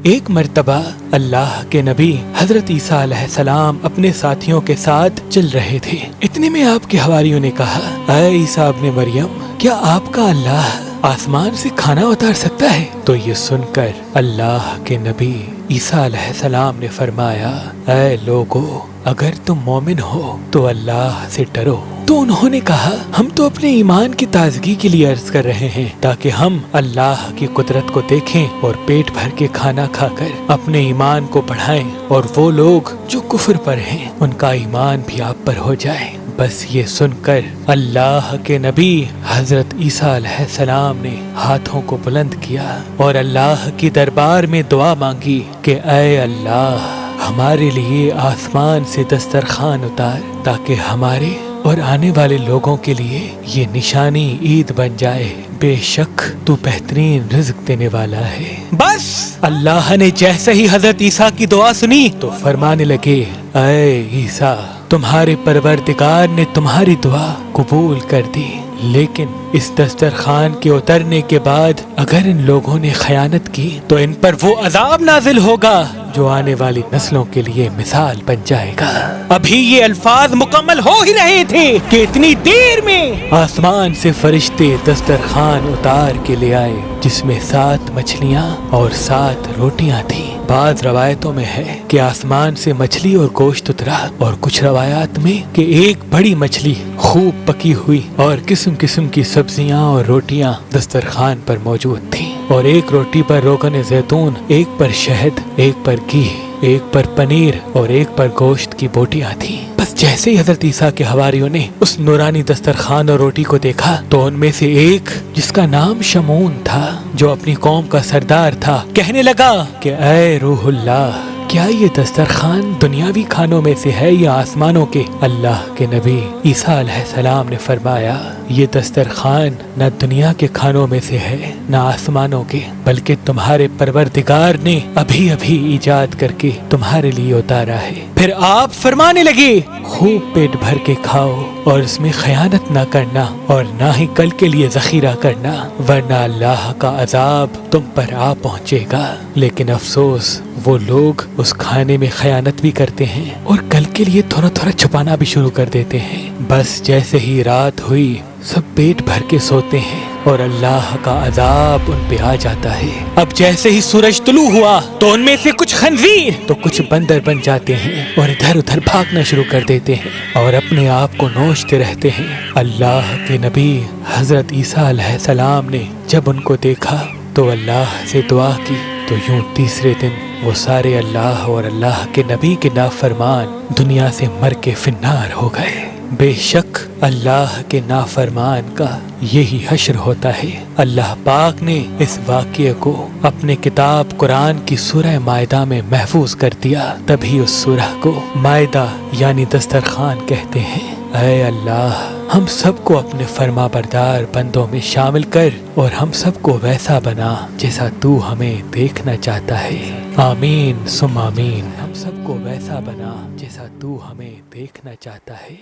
ایک مرتبہ اللہ کے نبی حضرت عیسیٰ علیہ السلام اپنے ساتھیوں کے ساتھ چل رہے تھے۔ اتنے میں آپ کے حواریوں نے کہا، اے عیسیٰ ابن مریم، کیا آپ کا اللہ آسمان سے کھانا اتار سکتا ہے؟ تو یہ سن کر اللہ کے نبی عیسیٰ علیہ السلام نے فرمایا، اے لوگو، اگر تم مومن ہو تو اللہ سے ڈرو۔ تو انہوں نے کہا، ہم تو اپنے ایمان کی تازگی کے لیے عرض کر رہے ہیں تاکہ ہم اللہ کی قدرت کو دیکھیں اور پیٹ بھر کے کھانا کھا کر اپنے ایمان کو بڑھائیں، اور وہ لوگ جو کفر پر ہیں ان کا ایمان بھی آپ پر ہو جائے۔ بس یہ سن کر اللہ کے نبی حضرت عیسیٰ علیہ السلام نے ہاتھوں کو بلند کیا اور اللہ کی دربار میں دعا مانگی کہ اے اللہ، ہمارے لیے آسمان سے دسترخوان اتار تاکہ ہمارے اور آنے والے لوگوں کے لیے یہ نشانی عید بن جائے۔ بے شک تو بہترین رزق دینے والا ہے۔ بس اللہ نے جیسے ہی حضرت عیسیٰ کی دعا سنی تو فرمانے لگے، اے عیسیٰ، تمہارے پروردگار نے تمہاری دعا قبول کر دی، لیکن اس دسترخوان کے اترنے کے بعد اگر ان لوگوں نے خیانت کی تو ان پر وہ عذاب نازل ہوگا جو آنے والی نسلوں کے لیے مثال بن جائے گا۔ ابھی یہ الفاظ مکمل ہو ہی رہے تھے کہ اتنی دیر میں آسمان سے فرشتے دسترخوان اتار کے لے آئے، جس میں 7 مچھلیاں اور 7 روٹیاں تھیں۔ بعض روایتوں میں ہے کہ آسمان سے مچھلی اور گوشت اترا، اور کچھ روایات میں کہ ایک بڑی مچھلی خوب پکی ہوئی اور قسم قسم کی سبزیاں اور روٹیاں دسترخوان پر موجود تھیں، اور ایک روٹی پر روغن زیتون، ایک پر شہد، ایک پر گھی، ایک پر پنیر اور ایک پر گوشت کی بوٹیاں تھیں۔ بس جیسے ہی حضرت عیسیٰ کے حواریوں نے اس نورانی دسترخوان اور روٹی کو دیکھا تو ان میں سے ایک، جس کا نام شمعون تھا، جو اپنی قوم کا سردار تھا، کہنے لگا کہ اے روح اللہ، کیا یہ دسترخوان دنیاوی کھانوں میں سے ہے یا آسمانوں کے؟ اللہ کے نبی عیسیٰ علیہ السلام نے فرمایا، یہ دسترخوان نہ دنیا کے کھانوں میں سے ہے نہ آسمانوں کے، بلکہ تمہارے پروردگار نے ابھی ابھی ایجاد کر کے تمہارے لیے اتارا ہے۔ پھر آپ فرمانے لگے، خوب پیٹ بھر کے کھاؤ اور اس میں خیانت نہ کرنا اور نہ ہی کل کے لیے ذخیرہ کرنا، ورنہ اللہ کا عذاب تم پر آ پہنچے گا۔ لیکن افسوس، وہ لوگ اس کھانے میں خیانت بھی کرتے ہیں اور کل کے لیے تھوڑا تھوڑا چھپانا بھی شروع کر دیتے ہیں۔ بس جیسے ہی رات ہوئی سب پیٹ بھر کے سوتے ہیں اور اللہ کا عذاب ان پہ آ جاتا ہے۔ اب جیسے ہی سورج طلوع ہوا تو ان میں سے کچھ خنزیر تو کچھ بندر بن جاتے ہیں اور ادھر ادھر بھاگنا شروع کر دیتے ہیں اور اپنے آپ کو نوچتے رہتے ہیں۔ اللہ کے نبی حضرت عیسیٰ علیہ السلام نے جب ان کو دیکھا تو اللہ سے دعا کی، تو یوں تیسرے دن وہ سارے اللہ اور اللہ کے نبی کے نافرمان دنیا سے مر کے فنار ہو گئے۔ بے شک اللہ کے نافرمان کا یہی حشر ہوتا ہے۔ اللہ پاک نے اس واقعے کو اپنے کتاب قرآن کی سورہ مائدہ میں محفوظ کر دیا، تبھی اس سورہ کو مائدہ یعنی دسترخوان کہتے ہیں۔ اے اللہ، ہم سب کو اپنے فرما بردار بندوں میں شامل کر اور ہم سب کو ویسا بنا جیسا تو ہمیں دیکھنا چاہتا ہے۔ آمین ثم آمین۔ ہم سب کو ویسا بنا جیسا تو ہمیں دیکھنا چاہتا ہے۔